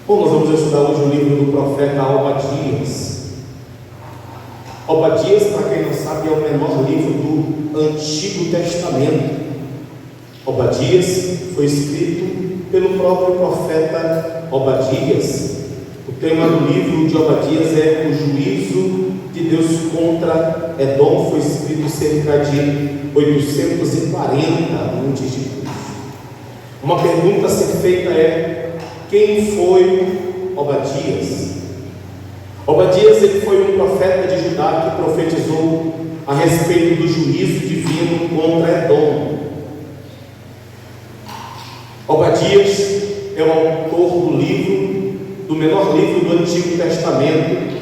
Bom, nós vamos estudar hoje o livro do profeta Obadias. Obadias, para quem não sabe, é o menor livro do Antigo Testamento. Obadias foi escrito pelo próprio profeta Obadias. O tema do livro de Obadias é o juízo de Deus contra Edom. Foi escrito cerca de 840 antes de Cristo. Uma pergunta a ser feita é: quem foi Obadias? Obadias, ele foi um profeta de Judá que profetizou a respeito do juízo divino contra Edom. Obadias é o autor do livro, do menor livro do Antigo Testamento,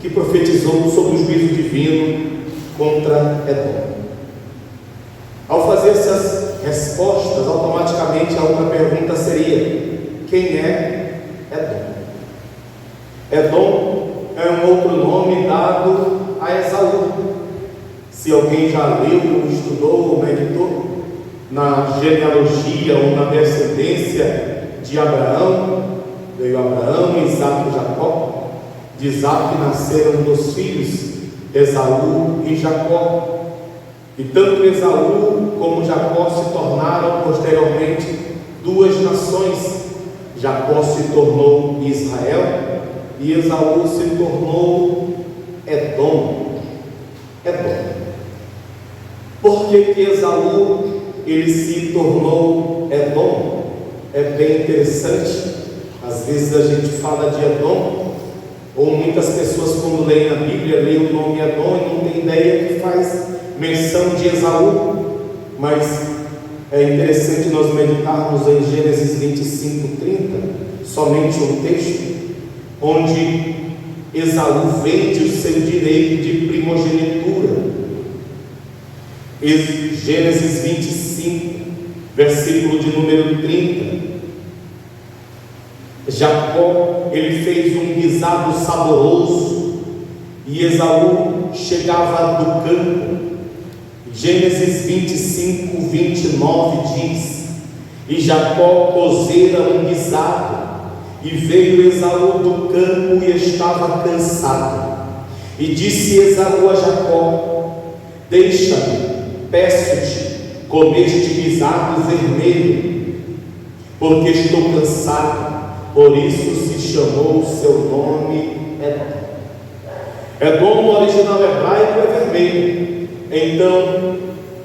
que profetizou sobre o juízo divino contra Edom. Ao fazer essas respostas, automaticamente a outra pergunta seria: quem é Edom? Edom é um outro nome dado a Esaú. Se alguém já leu, estudou ou meditou na genealogia ou na descendência de Abraão, veio Abraão, Isaque e Jacó. De Isaque nasceram dois filhos, Esaú e Jacó. E tanto Esaú como Jacó se tornaram posteriormente duas nações. Jacó se tornou Israel e Esaú se tornou Edom. Por que Esaú ele se tornou Edom? É bem interessante. Às vezes a gente fala de Edom, ou muitas pessoas quando leem a Bíblia, leem o nome Edom e não tem ideia que faz menção de Esaú. Mas é interessante nós meditarmos em Gênesis 25:30, somente um texto, onde Esaú vende o seu direito de primogenitura. Gênesis 25, versículo de número 30. Jacó, ele fez um guisado saboroso, e Esaú chegava do campo. Gênesis 25, 29 diz: e Jacó cozera um guisado, e veio Esaú do campo e estava cansado. E disse Esaú a Jacó: deixa-me, peço-te, comer este guisado vermelho, porque estou cansado. Por isso se chamou o seu nome Edom. Edom no original hebraico é vermelho. Então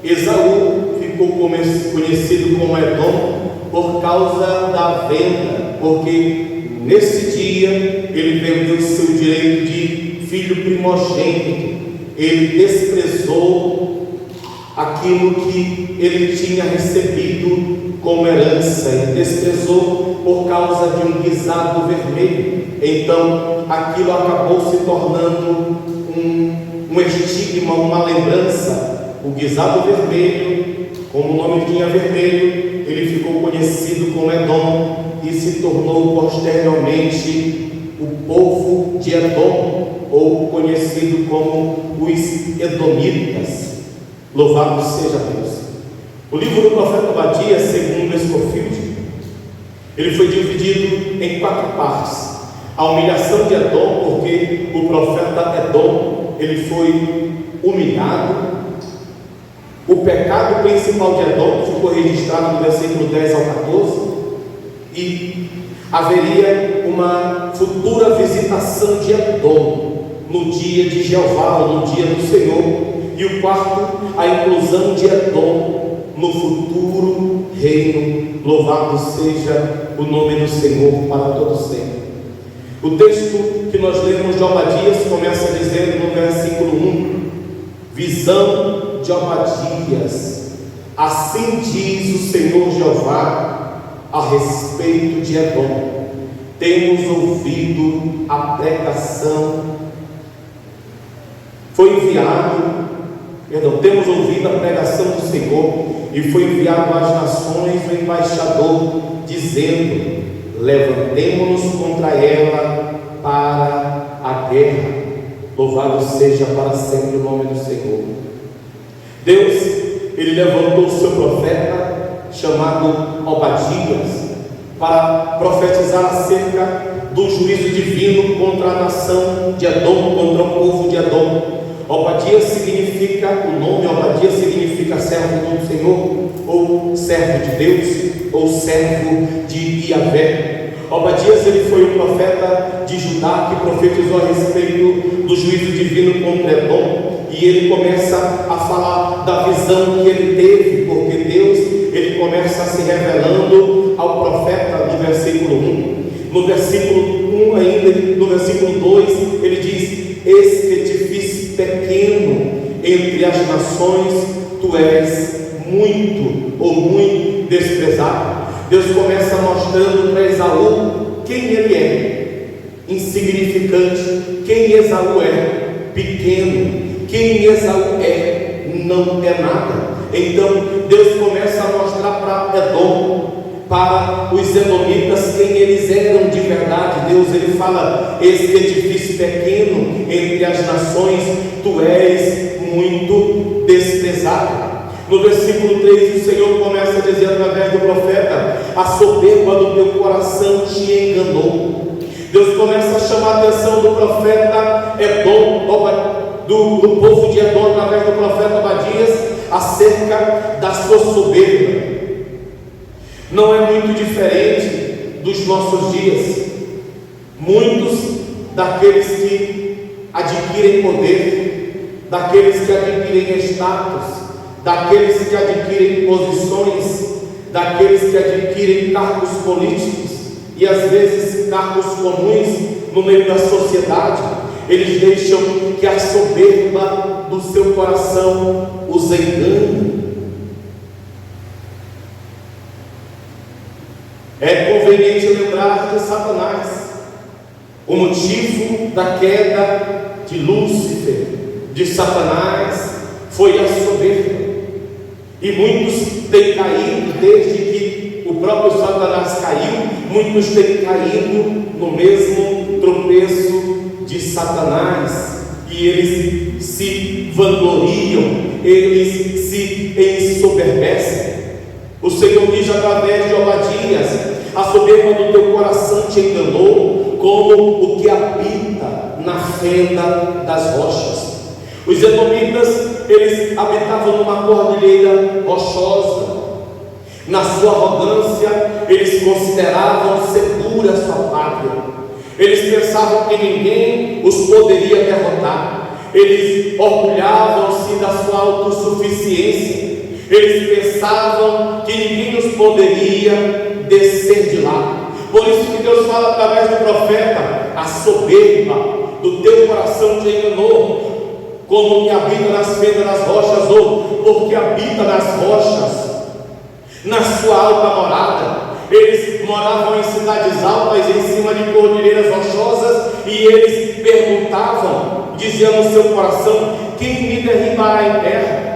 Esaú ficou conhecido como Edom por causa da venda, porque nesse dia ele vendeu seu direito de filho primogênito. Ele desprezou aquilo que ele tinha recebido como herança, e desprezou por causa de um guisado vermelho. Então aquilo acabou se tornando um estigma, uma lembrança. O guisado vermelho, como o nome tinha vermelho, ele ficou conhecido como Edom e se tornou posteriormente o povo de Edom, ou conhecido como os Edomitas. Louvado seja Deus. O livro do profeta Obadias, segundo Scofield, ele foi dividido em 4 partes. A humilhação de Edom, porque o profeta Edom, ele foi humilhado. O pecado principal de Edom ficou registrado no versículo 10 ao 14. E haveria uma futura visitação de Edom no dia de Jeová, ou no dia do Senhor. E o quarto, a inclusão de Edom no futuro reino. Louvado seja o nome do Senhor para todo sempre. O texto que nós lemos de Obadias começa dizendo no versículo 1: visão de Obadias. Assim diz o Senhor Jeová a respeito de Edom: temos ouvido a pregação, temos ouvido a pregação do Senhor, e foi enviado às nações o embaixador, dizendo: levantemo-nos contra ela para a guerra. Louvado seja para sempre o nome do Senhor. Deus, ele levantou o seu profeta chamado Obadias para profetizar acerca do juízo divino contra a nação de Edom, contra o povo de Edom. Obadias significa, o nome Obadias significa servo do Senhor, ou servo de Deus, ou servo de Yahvé. Obadias, ele foi um profeta de Judá que profetizou a respeito do juízo divino contra Edom, e ele começa a falar da visão que ele teve, porque Deus, ele começa se revelando ao profeta no versículo 1. No versículo 1 ainda, no versículo 2, ele diz: eis que te fiz pequeno entre as nações, tu és muito ou muito desprezado. Deus começa mostrando para Esaú quem ele é, insignificante, quem Esaú é, pequeno, quem Esaú é, não é nada. Então Deus começa a mostrar para Edom, para os edomitas, quem eles eram de verdade. Deus, ele fala: eis que te fiz pequeno entre as nações, tu és muito desprezado. No versículo 3, o Senhor começa a dizer através do profeta: a soberba do teu coração te enganou. Deus começa a chamar a atenção do profeta Edom, do povo de Edom, através do profeta Obadias, acerca da sua soberba. Não é muito diferente dos nossos dias. Muitos daqueles que adquirem poder, daqueles que adquirem status, daqueles que adquirem posições, daqueles que adquirem cargos políticos e às vezes cargos comuns no meio da sociedade, eles deixam que a soberba do seu coração os engane. É conveniente lembrar de Satanás. O motivo da queda de Lúcifer, de Satanás, foi a soberba. E muitos têm caído, desde que o próprio Satanás caiu, muitos têm caído no mesmo tropeço de Satanás. E eles se vangloriam, eles se ensoberbecem. O Senhor diz através de Obadias: a soberba do teu coração te enganou, como o que habita na fenda das rochas. Os edomitas, eles habitavam numa cordilheira rochosa. Na sua arrogância, eles consideravam segura a sua pátria. Eles pensavam que ninguém os poderia derrotar. Eles orgulhavam-se da sua autossuficiência. Eles pensavam que ninguém os poderia descer de lá. Por isso que Deus fala através do profeta: a soberba do teu coração te enganou, como que habita nas fendas das rochas, ou porque habita nas rochas, na sua alta morada. Eles moravam em cidades altas, em cima de cordilheiras rochosas, e eles perguntavam, diziam no seu coração: quem me derribará em terra?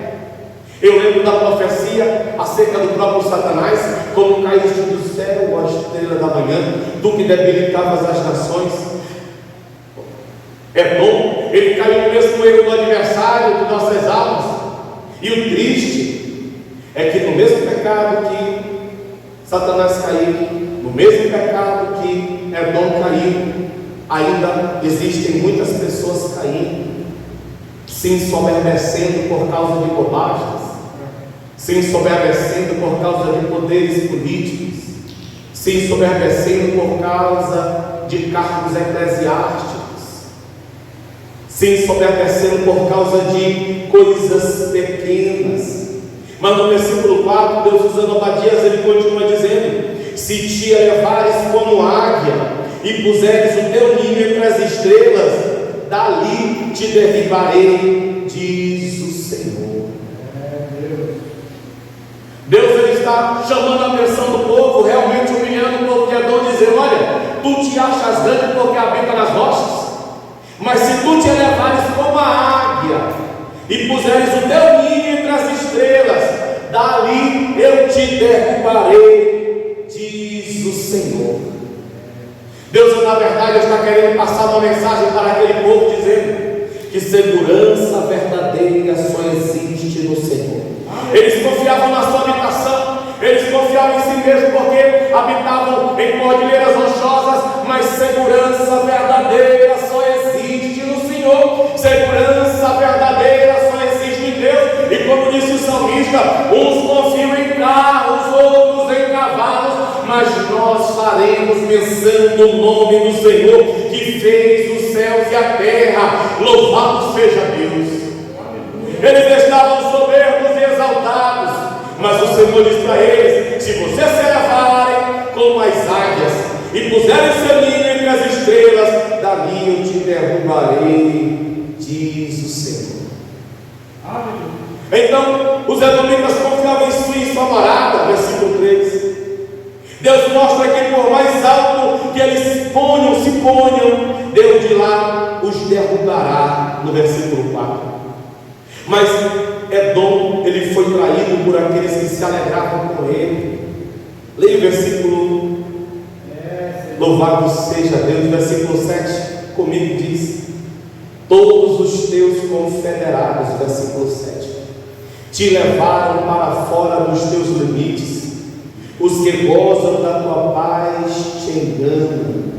Eu lembro da profecia acerca do próprio Satanás: como caíste do céu, a estrela da manhã, tu que debilitavas as nações. Edom, ele caiu no mesmo erro do adversário de nossas almas. E o triste é que no mesmo pecado que Satanás caiu, no mesmo pecado que Edom caiu, ainda existem muitas pessoas caindo, se ensoberbecendo por causa de bobagens, se ensoberbecendo por causa de poderes políticos, se ensoberbecendo por causa de cargos eclesiásticos, se ensoberbecendo por causa de coisas pequenas. Mas no versículo 4, Deus, usando Obadias, ele continua dizendo: se te elevares como águia e puseres o teu ninho entre as estrelas, dali te derribarei, diz o Senhor. Deus, ele está chamando a atenção do povo, realmente humilhando o povo de Edom, dizendo: olha, tu te achas grande porque habita nas rochas, mas se tu te elevares como a águia e puseres o teu ninho entre as estrelas, dali eu te derrubarei, diz o Senhor. Deus, na verdade, está querendo passar uma mensagem para aquele povo, dizendo que segurança verdadeira só existe no Senhor. Eles confiavam na sua habitação, eles confiavam em si mesmos, porque habitavam em cordilheiras rochosas, mas segurança verdadeira só existe no Senhor. Segurança verdadeira só existe em Deus. E como disse o salmista, uns confiam em carros, outros em cavalos, mas nós faremos menção do nome do Senhor, que fez os céus e a terra. Louvado seja Deus. Eles estavam soberbos e exaltados, mas o Senhor diz para eles: se vocês se elevarem como as águias e puserem seu ninho entre as estrelas, dali eu te derrubarei, diz o Senhor. Então os edomitas confiavam em sua morada. Versículo 3. Deus mostra que por mais alto que eles se ponham, Deus de lá os derrubará, no versículo 4. Mas Edom, ele foi traído por aqueles que se alegravam com ele. Leia o versículo, louvado seja Deus, versículo 7, comigo diz: todos os teus confederados, versículo 7, te levaram para fora dos teus limites, os que gozam da tua paz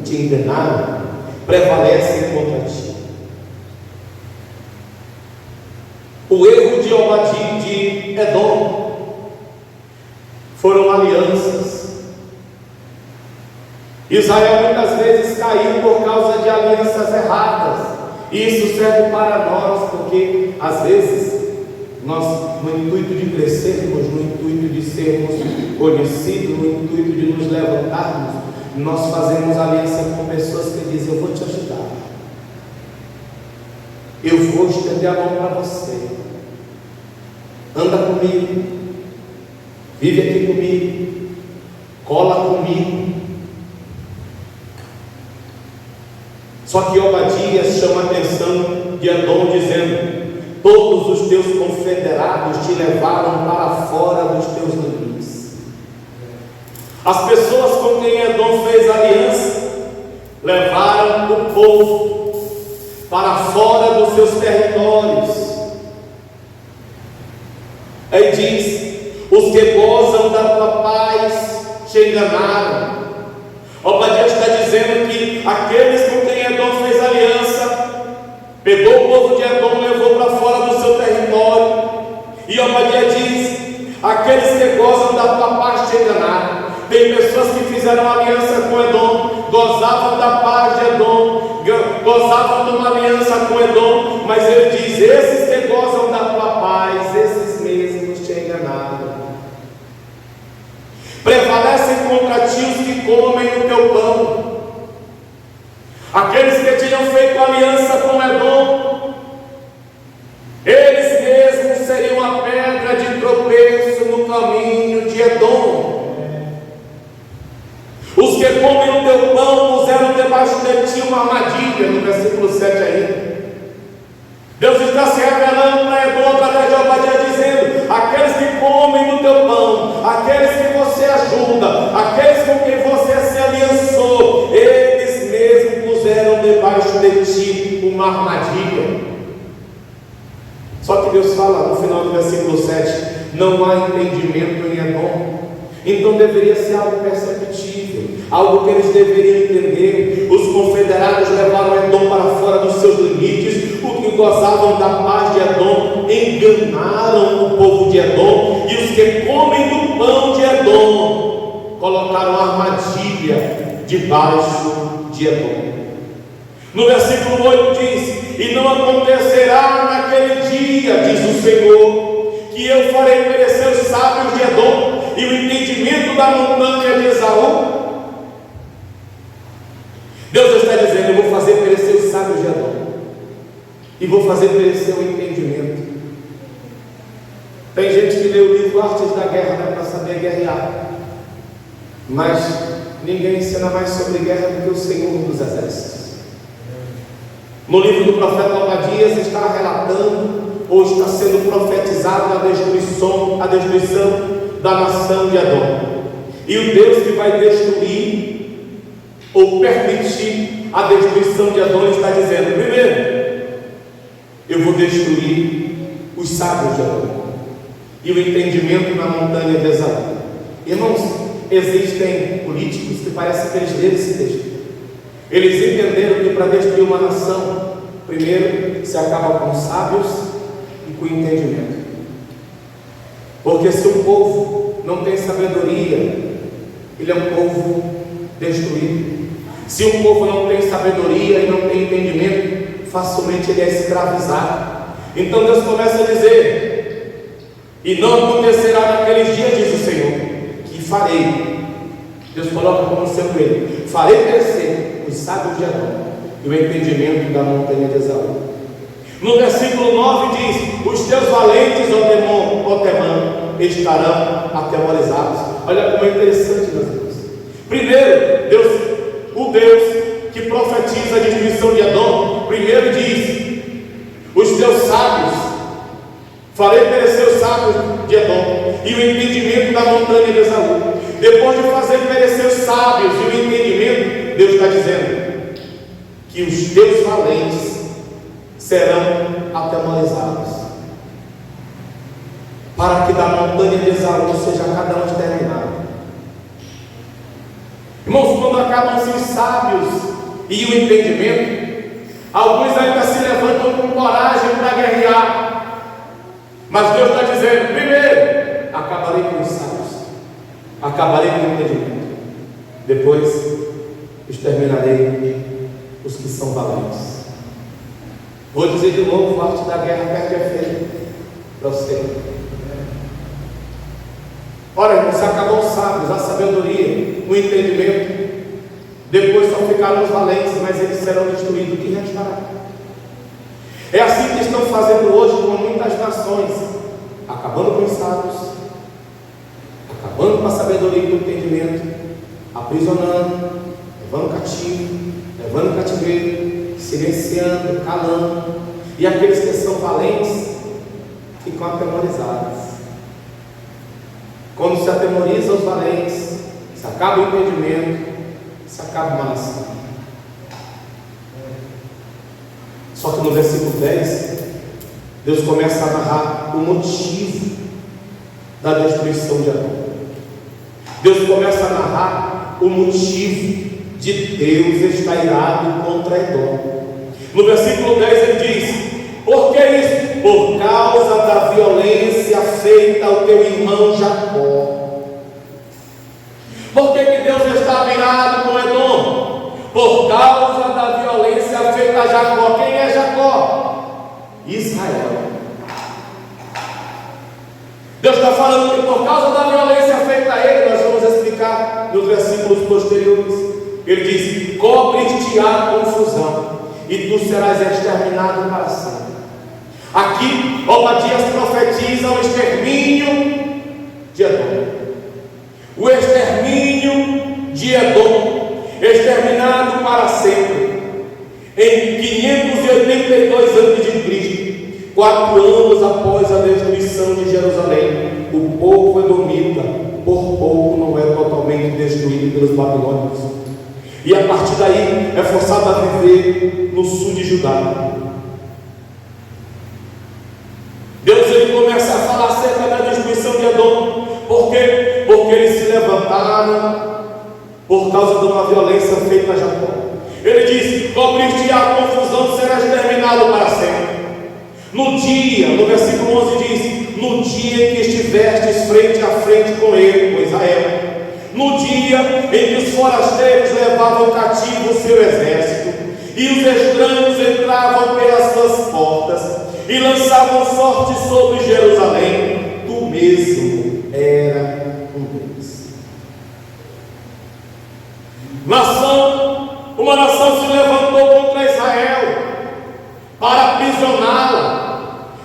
te enganaram, prevalecem contra ti. O erro de Obadiah de Edom foram alianças. Israel muitas vezes caiu por causa de alianças erradas. E isso serve para nós, porque às vezes nós, no intuito de crescermos, no intuito de sermos conhecidos, no intuito de nos levantarmos, nós fazemos aliança com pessoas que dizem: eu vou te ajudar, eu vou estender a mão para você, anda comigo, vive aqui comigo, cola comigo. Só que Obadias chama a atenção de Edom, dizendo: todos os teus confederados te levaram para fora dos teus limites. As pessoas com quem Edom fez aliança levaram o povo para fora dos seus territórios. Aí diz: os que gozam da tua paz te enganaram. Obadiah está dizendo que aqueles com quem Edom fez aliança pegou o povo de Edom e levou para fora do seu território. E Obadiah diz: aqueles que gozam da tua paz te enganaram. Tem pessoas que fizeram aliança com Edom, gozavam da paz de Edom, gozavam de uma aliança com Edom, mas ele diz: esses que gozam da tua paz, esses mesmos te enganaram. Prevalecem contra ti os que comem o teu pão. Aqueles que tinham feito aliança com Edom, eles mesmos seriam a pedra de tropeço no caminho de Edom. Os que comem o teu pão puseram debaixo de ti uma armadilha, no versículo 7 aí. Deus está se revelando para Edom através de Obadiah, dizendo: aqueles que comem do teu pão, aqueles que você ajuda, aqueles com quem você se aliançou, eles mesmos puseram debaixo de ti uma armadilha. Só que Deus fala no final do versículo 7: não há entendimento em Edom. Então deveria ser algo perceptível, algo que eles deveriam entender. Os confederados levaram Edom para fora dos seus limites. Os que gozavam da paz de Edom enganaram o povo de Edom, e os que comem do pão de Edom colocaram armadilha debaixo de Edom. No versículo 8 diz: e não acontecerá naquele dia, diz o Senhor, que eu farei perecer os sábios de Edom e o entendimento da montanha de Esaú. Deus está dizendo: eu vou fazer perecer os sábios de Edom e vou fazer perecer o entendimento. Tem gente que lê o livro Artes da Guerra, né, para saber guerrear, mas ninguém ensina mais sobre guerra do que o Senhor dos Exércitos. No livro do profeta Obadias está relatando, ou está sendo profetizado a destruição da nação de Edom. E o Deus que vai destruir ou permitir a destruição de Edom está dizendo: primeiro, eu vou destruir os sábios de Edom e o entendimento na montanha de Esaú. Irmãos, existem políticos que parecem que eles leram esse texto Eles entenderam que para destruir uma nação, primeiro se acaba com os sábios e com o entendimento. Porque se um povo não tem sabedoria, ele é um povo destruído. Se um povo não tem sabedoria e não tem entendimento, facilmente ele é escravizado. Então Deus começa a dizer: e não acontecerá naqueles dias, diz o Senhor, que farei. Deus coloca como sendo ele: farei crescer os sábios de Edom e o entendimento da montanha de Esaú. No versículo 9 diz: os teus valentes, ó Temã, estarão atemorizados. Olha como é interessante, meus Deus. Primeiro, o Deus que profetiza a destruição de Edom, primeiro diz: os teus sábios, farei perecer os sábios de Edom e o entendimento da montanha de Esaú. Depois de fazer perecer os sábios e o entendimento, Deus está dizendo que os teus valentes serão atemorizados, para que da montanha de Esaú seja cada um exterminado. Irmãos, quando acabam-se os sábios e o entendimento, alguns ainda se levantam com coragem para guerrear, mas Deus está dizendo: primeiro, acabarei com os sábios, acabarei com o entendimento, depois exterminarei os que são valentes. Vou dizer de novo: a arte da guerra perde a feira para você. Ora, irmãos, se acabou os sábios, a sabedoria, o entendimento, depois só ficaram os valentes, mas eles serão destruídos. O que restará? É assim que estão fazendo hoje com muitas nações, acabando com os sábios, acabando com a sabedoria e o entendimento, aprisionando, levando cativo, levando cativeiro, silenciando, calando, e aqueles que são valentes ficam atemorizados. Quando se atemoriza os valentes, se acaba o entendimento, se acaba uma nação. Só que no versículo 10, Deus começa a narrar o motivo da destruição de Edom. Deus começa a narrar o motivo de Deus estar irado contra Edom. No versículo 10 ele diz: por que isso? Por causa da violência feita ao teu irmão Jacó. Por que Deus está virado com Edom? Por causa da violência feita a Jacó. Quem é Jacó? Israel. Deus está falando que por causa da violência feita a ele, nós vamos explicar nos versículos posteriores. Ele diz: cobre-te-á confusão, e tu serás exterminado para sempre. Aqui, Obadias profetiza o extermínio de Edom. O extermínio de Edom, exterminado para sempre. Em 582 a.C., 4 anos após a destruição de Jerusalém, o povo edomita, por pouco, não é totalmente destruído pelos babilônios. E a partir daí é forçado a viver no sul de Judá. Deus ele começa a falar acerca da destruição de Edom. Por quê? Porque eles se levantaram por causa de uma violência feita a Jacó. Ele diz: cobre-te-á confusão, serás exterminado para sempre. No dia, no versículo 11 diz: no dia em que estivestes frente a frente com ele, com Israel, no dia em que os forasteiros levavam cativo o seu exército, e os estranhos entravam pelas suas portas, e lançavam sorte sobre Jerusalém, tu mesmo era um deles. Uma nação se levantou contra Israel para aprisioná-la,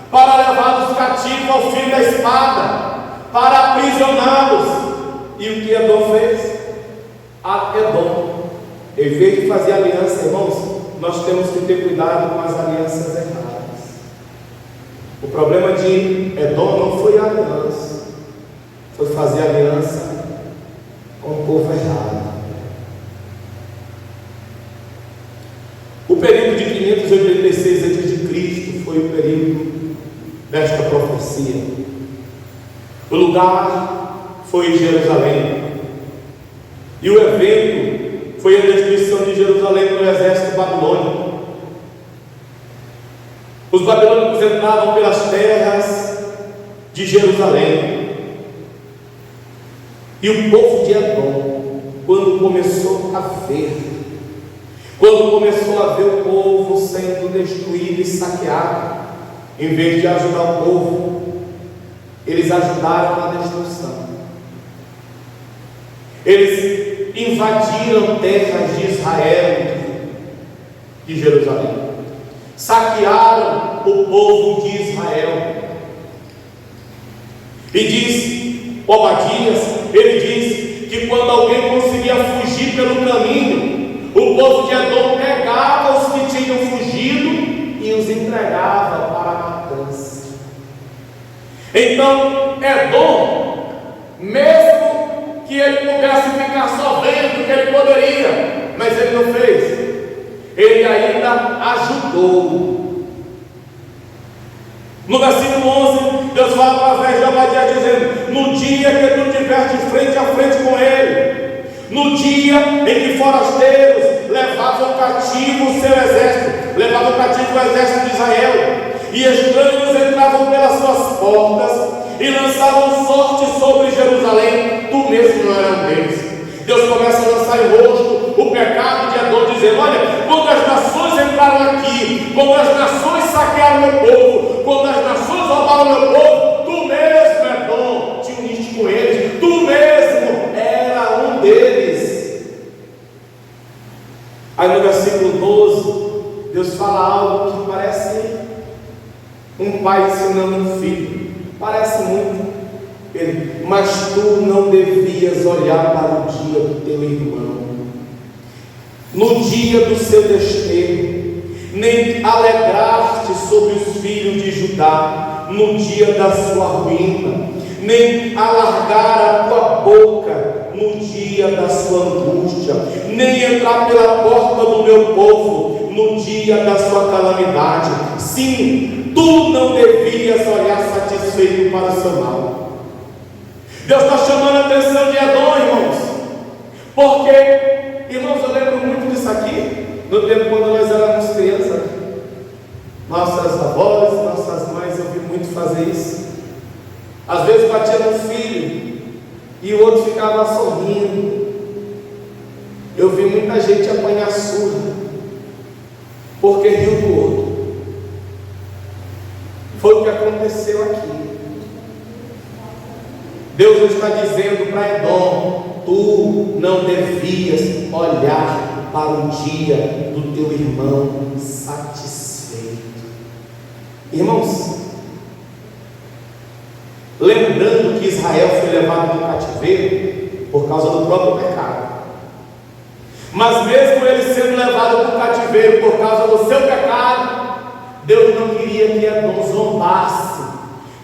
para levá-los cativos ao fim da espada, para aprisioná-los. E o que Edom fez? A Edom, em vez de fazer aliança, irmãos, nós temos que ter cuidado com as alianças erradas. O problema de Edom não foi a aliança, foi fazer aliança com o povo errado. O período de 586 a.C. foi o período desta profecia. O lugar foi Jerusalém, e o evento foi a destruição de Jerusalém pelo exército babilônico. Os babilônicos entravam pelas terras de Jerusalém. E o povo de Edom, quando começou a ver o povo sendo destruído e saqueado, em vez de ajudar o povo, eles ajudaram na destruição. Eles invadiram terras de Israel e Jerusalém, saquearam o povo de Israel. E diz Obadias, ele diz que quando alguém conseguia fugir pelo caminho, o povo de Edom pegava os que tinham fugido e os entregava para a matança. Então Edom, mesmo que ele pudesse ficar só vendo que ele poderia, mas ele não fez, ele ainda ajudou. No versículo 11, Deus fala através de Obadias dizendo: no dia que tu estiver de frente a frente com ele, no dia em que forasteiros levavam cativo o seu exército, levavam cativo o exército de Israel, e estranhos entravam pelas suas portas e lançavam sorte sobre Jerusalém, tu mesmo não era um deles. Deus começa a lançar em rosto o pecado de Edom, dizendo: olha, quando as nações entraram aqui, quando as nações saquearam meu povo, quando as nações roubaram meu povo, tu mesmo, Edom, te uniste com eles, tu mesmo era um deles. Aí no versículo 12, Deus fala algo que parece um pai ensinando um filho, parece muito. Ele: mas tu não devias olhar para o dia do teu irmão, no dia do seu desterro, nem alegrar-te sobre os filhos de Judá no dia da sua ruína, nem alargar a tua boca no dia da sua angústia, nem entrar pela porta do meu povo no dia da sua calamidade. Sim, tu não devias olhar satisfeito para o seu mal. Deus está chamando a atenção de Edom, irmãos, porque, irmãos, eu lembro muito disso aqui, no tempo quando nós éramos crianças, nossas avós, nossas mães, eu vi muito fazer isso. Às vezes batia no filho e o outro ficava sorrindo. Eu vi muita gente apanhar surra porque riu do outro. Foi o que aconteceu aqui. Deus está dizendo para Edom: tu não devias olhar para o dia do teu irmão satisfeito. Irmãos, lembrando que Israel foi levado do cativeiro por causa do próprio pecado, mas mesmo ele sendo levado para o cativeiro por causa do seu pecado, Deus não queria que Edom zombasse,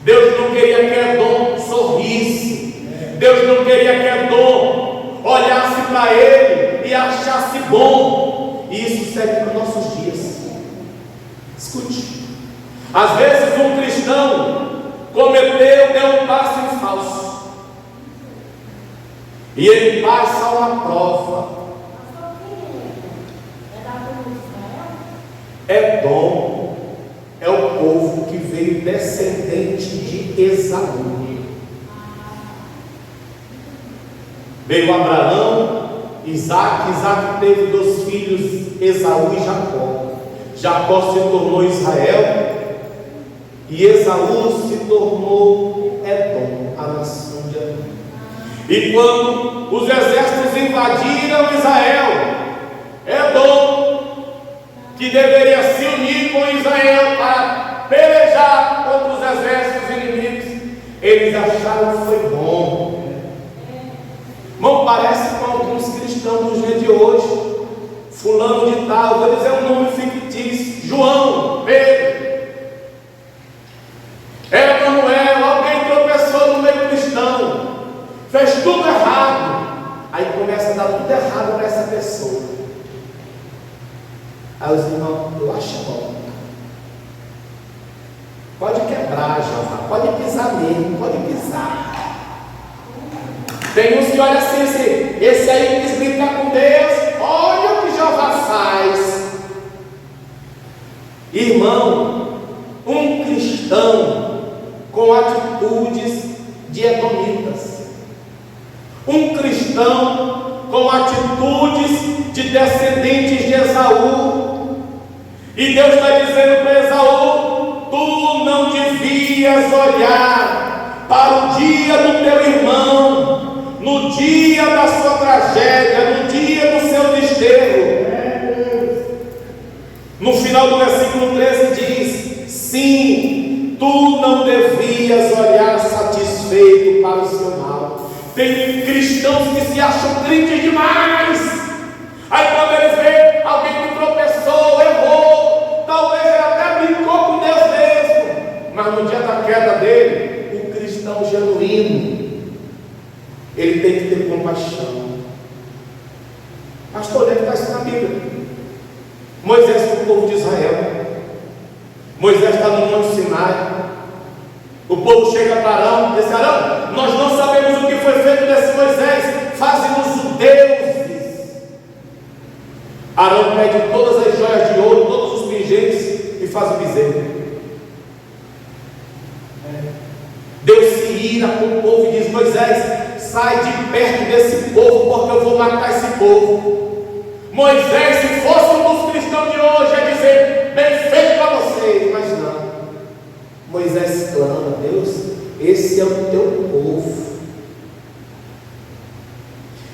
Deus não queria que Edom sorrisse, Deus não queria que Edom olhasse para ele e achasse bom. E isso serve para os nossos dias. Escute, às vezes um cristão deu um passo em falso, e ele passa uma prova. Edom é o povo que veio descendente de Esaú. Veio Abraão, Isaac teve 2 filhos, Esaú e Jacó. Jacó se tornou Israel e Esaú se tornou Edom, a nação de Edom. E quando os exércitos invadiram Israel, Edom, que deveria se unir com Israel para pelejar contra os exércitos inimigos, eles acharam que foi bom. Irmão, parece com alguns cristãos dos dias de hoje. Fulano de tal, vou dizer um nome fictício: João, Pedro, Emanuel. Alguém tropeçou no meio cristão, fez tudo errado, aí começa a dar tudo errado para essa pessoa. Aí os irmãos: eu acho bom, pode quebrar, Jeová, pode pisar mesmo, pode pisar. Tem uns que olham assim, esse aí quis brincar com Deus, cristão com atitudes de descendentes de Esaú. E Deus está dizendo para Esaú: tu não devias olhar para o dia do teu irmão, no dia da sua tragédia, no dia do seu desterro. No final do versículo 13 diz: sim, tu não devias olhar satisfeito para o seu mal. Tem cristãos que se acham crentes demais. Aí quando eles veem alguém que tropeçou, errou, talvez ele até brincou com Deus mesmo, mas no dia da queda dele, o cristão genuíno, ele tem que ter compaixão. Pastor, onde é que está isso na Bíblia? Moisés foi o povo de Israel. Moisés está no Monte Sinai. O povo chega para Arão e diz: Arão, nós não sabemos o que foi feito desse Moisés, faze-nos deuses. Arão pede todas as joias de ouro, todos os pingentes e faz o bezerro. Deus se ira com o povo e diz: Moisés, sai de perto desse povo, porque eu vou matar esse povo. Moisés, se fosse um dos cristãos de hoje, ia dizer: bem feito para vocês, mas não. Moisés clama: Deus, esse é o teu povo.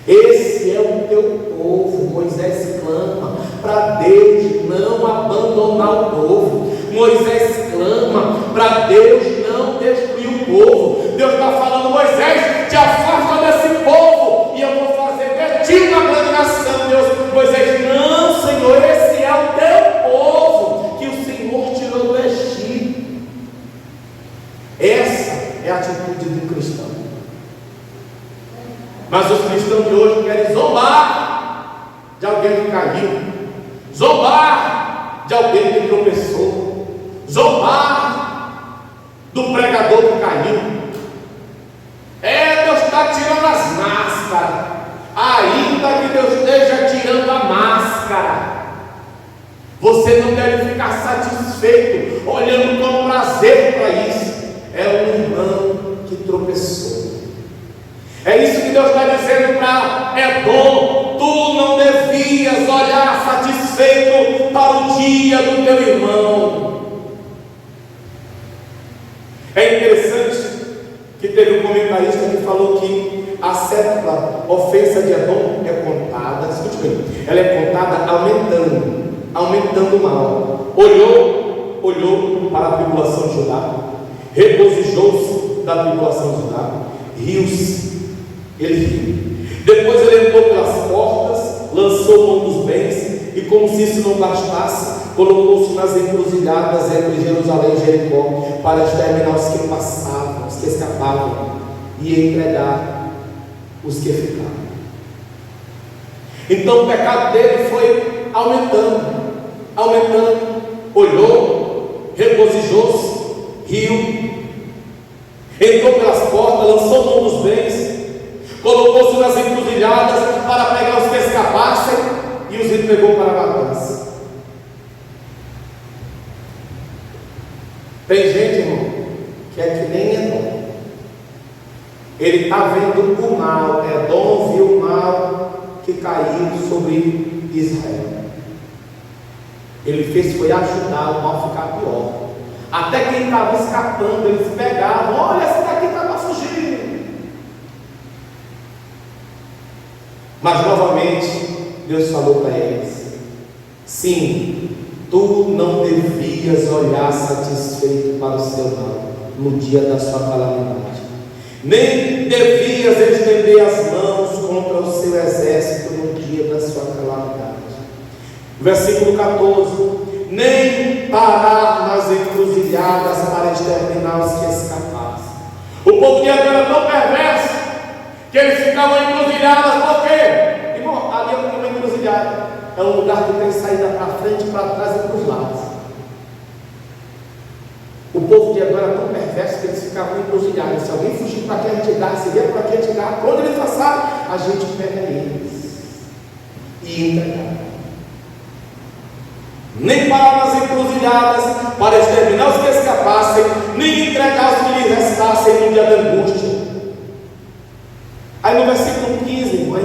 Esse é o teu povo. Moisés clama para Deus não abandonar o povo. Moisés clama para Deus não destruir o povo. Deus está falando: Moisés, te afasta desse povo e eu vou fazer de ti uma grande nação. Deus, Moisés: não, Senhor, esse é o teu povo que o Senhor tirou do Egito. Essa é a atitude do cristão. Mas os cristãos de hoje querem zombar de alguém que caiu, zombar de alguém que tropeçou, zombar do pregador que caiu. Deus está tirando as máscaras. Ainda que Deus esteja tirando a máscara, você não deve ficar satisfeito olhando com prazer para isso. É um irmão que tropeçou. É isso que Deus está dizendo para Edom: tu não devias olhar satisfeito para o dia do teu irmão. É interessante que teve um comentarista que falou que a certa ofensa de Edom é contada, escute bem, ela é contada aumentando o mal. Olhou para a tribulação de Judá, regozijou-se da tribulação de Judá, riu-se, ele riu. Depois ele entrou pelas portas, lançou mão dos bens, e como se isso não bastasse, colocou-se nas encruzilhadas entre Jerusalém e Jericó, para exterminar os que passavam, os que escapavam, e entregar os que ficaram. Então o pecado dele foi aumentando. Olhou, regozijou-se, riu, entrou pelas portas, lançou mão dos bens, colocou-se nas encruzilhadas para pegar os que escapassem e os entregou para a matança. Tem gente, irmão, que é que nem Edom. Ele está vendo o mal. Edom viu o mal que caiu sobre Israel. Ele foi ajudar o mal ficar pior. Até quem estava escapando, eles pegavam: olha, esse daqui estava fugindo. Mas novamente Deus falou para eles: sim, tu não devias olhar satisfeito para o seu mal no dia da sua calamidade, nem devias estender as mãos contra o seu exército no dia da sua calamidade. Versículo 14: nem parar nas encruzilhadas para exterminar os que escapassem. O povo de Edom era tão perverso que eles ficavam encruzilhadas. Por quê? Irmão, ali é uma encruzilhada, é um lugar que tem saída para frente, para trás e para os lados. O povo de Edom era tão perverso que eles ficavam encruzilhados. Se alguém fugir para aqui, a gente dá. Se vier para aqui, a gente dá. Quando eles passarem, a gente pega eles e entrega. Nem parar nas encruzilhadas para exterminar os que escapassem, nem entregar os que lhes restassem no dia da angústia. Aí no versículo 15, irmão, é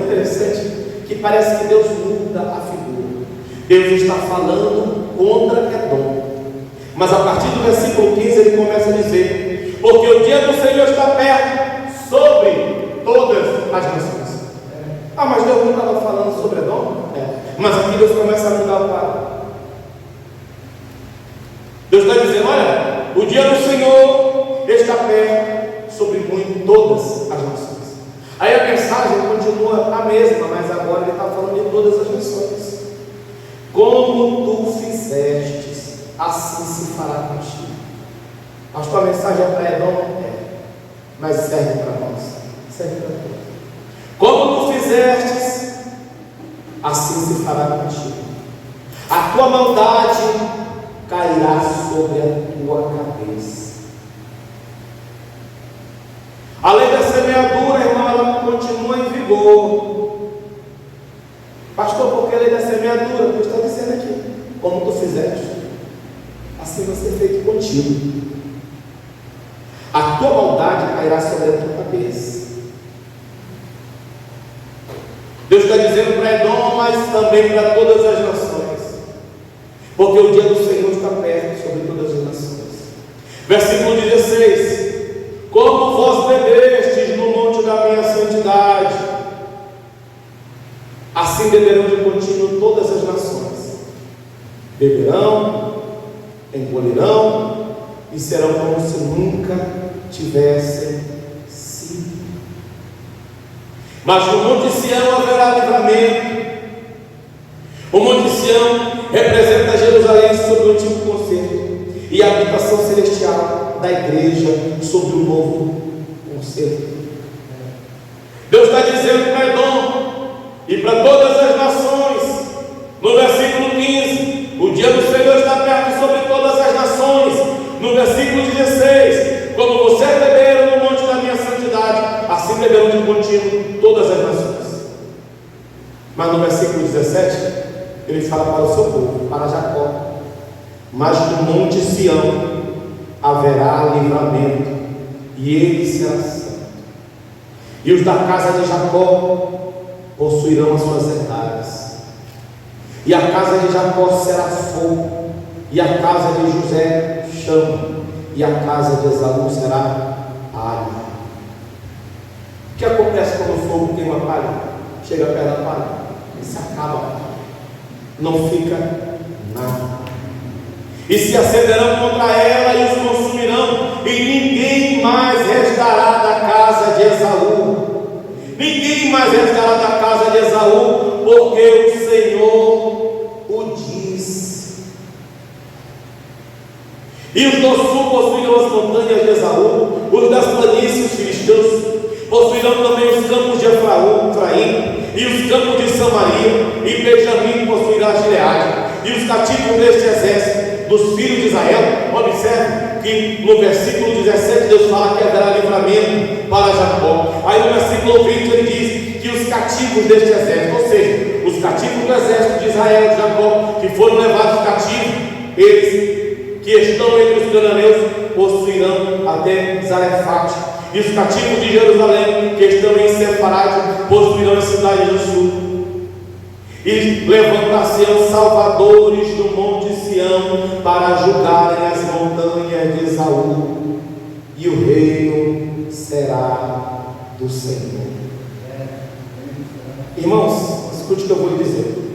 parece que Deus muda a figura. Deus está falando contra Edom. Mas a partir do versículo 15 ele começa a dizer: porque o dia do Senhor está perto sobre todas as nações. Mas Deus não estava falando sobre Edom? Mas aqui Deus começa a mudar o quadro. Deus está dizendo: olha, o dia do Senhor está perto sobre todas as nações. Aí a mensagem continua a mesma, mas agora ele está falando de todas as nações. Como tu fizestes, assim se fará contigo. Acho que a mensagem é para Edom, mas serve para nós, serve para todos. Como tu fizestes, assim se fará contigo. A tua maldade cairá sobre a tua cabeça. A lei da semeadura, irmão, ela continua em vigor. Pastor, por que a lei da semeadura? Deus está dizendo aqui: como tu fizeste, assim vai ser feito contigo. A tua maldade cairá sobre a tua cabeça. Deus está dizendo para Edom, mas também para todas as nações, porque o dia do Senhor está perto sobre todas as nações. Versículo 16: como vós bebestes no monte da minha santidade, assim beberão de contínuo todas as nações. Beberão, engolirão e serão como se nunca tivessem sido. Mas no monte Sião haverá livramento. O monte Sião representa Jerusalém sob o antigo concerto e a habitação celestial da igreja sob o novo concerto. Deus está dizendo para Edom e para todas as nações, no versículo 15: o dia do Senhor está perto sobre todas as nações. No versículo 16: como vocês beberam no monte da minha santidade, assim beberão de contínuo todas as nações. Mas no versículo 17 ele fala para o seu povo, para Jacó: mas no monte Sião haverá livramento, e ele será santo, e os da casa de Jacó possuirão as suas herdades, e a casa de Jacó será fogo, e a casa de José chama, e a casa de Esaú será palha. O que acontece quando o fogo queima a palha? Chega perto da palha e se acaba, não fica nada. E se acenderão contra ela e os consumirão, e ninguém mais restará da casa de Esaú. Ninguém mais restará da casa de Esaú, porque o Senhor o diz. E os do sul possuirão as montanhas de Esaú, os das planícies filisteus possuirão também os campos de Efraim, e os campos de Samaria, e Benjamim possuirá Gileade, e os cativos deste exército dos filhos de Israel. Observe que no versículo 17 Deus fala que haverá livramento para Jacó. Aí no versículo 20 ele diz que os cativos deste exército, ou seja, os cativos do exército de Israel, de Jacó, que foram levados cativos, eles que estão entre os cananeus possuirão até Zarefate, e os cativos de Jerusalém que estão em Sefarade possuirão as cidades do sul. E levantar-se-ão salvadores do monte Sião para julgarem as montanhas de Esaú, e o reino será do Senhor. Irmãos, escute o que eu vou lhe dizer.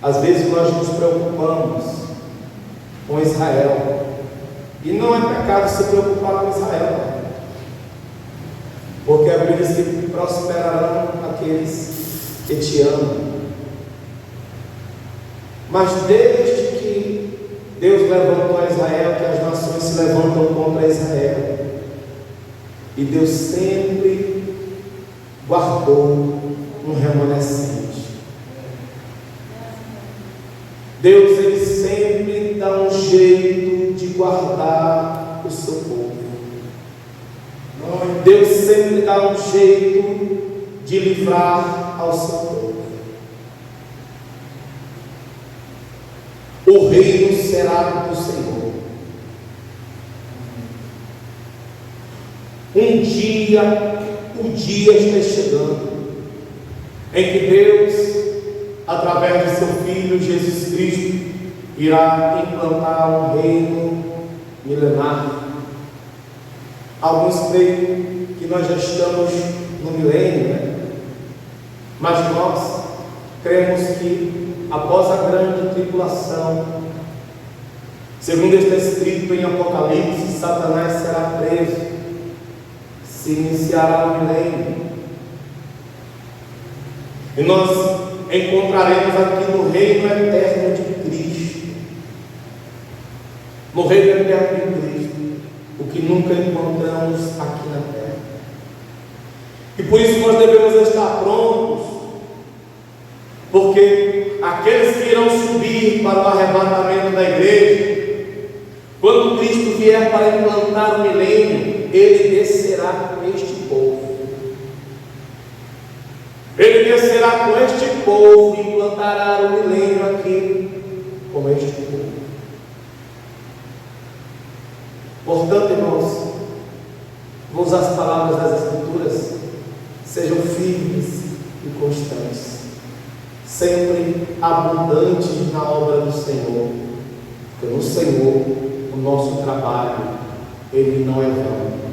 Às vezes nós nos preocupamos com Israel, e não é pecado se preocupar com Israel, porque a Bíblia diz que prosperarão aqueles que te amam. Mas desde que Deus levantou a Israel, que as nações se levantam contra Israel, e Deus sempre guardou um remanescente. Deus, ele sempre dá um jeito de guardar o seu povo. Deus sempre dá um jeito de livrar ao seu povo. O reino será do Senhor. O dia está chegando. em que Deus, através de seu Filho Jesus Cristo, irá implantar um reino milenar. Alguns creem que nós já estamos no milênio, né? Mas nós cremos que após a grande tribulação, segundo está escrito em Apocalipse, Satanás será preso, se iniciará o milênio, e nós encontraremos aqui no reino eterno de Cristo, no reino eterno de Cristo, o que nunca encontramos aqui na terra. E por isso nós devemos estar prontos, porque aqueles que irão subir para o arrebatamento da igreja, quando Cristo vier para implantar o milênio, Ele descerá com este povo. Ele descerá com este povo e implantará o milênio aqui com este povo. Portanto, irmãos, vou usar as palavras das Escrituras: sejam firmes e constantes, sempre abundantes na obra do Senhor, porque no Senhor o nosso trabalho, ele não é vão.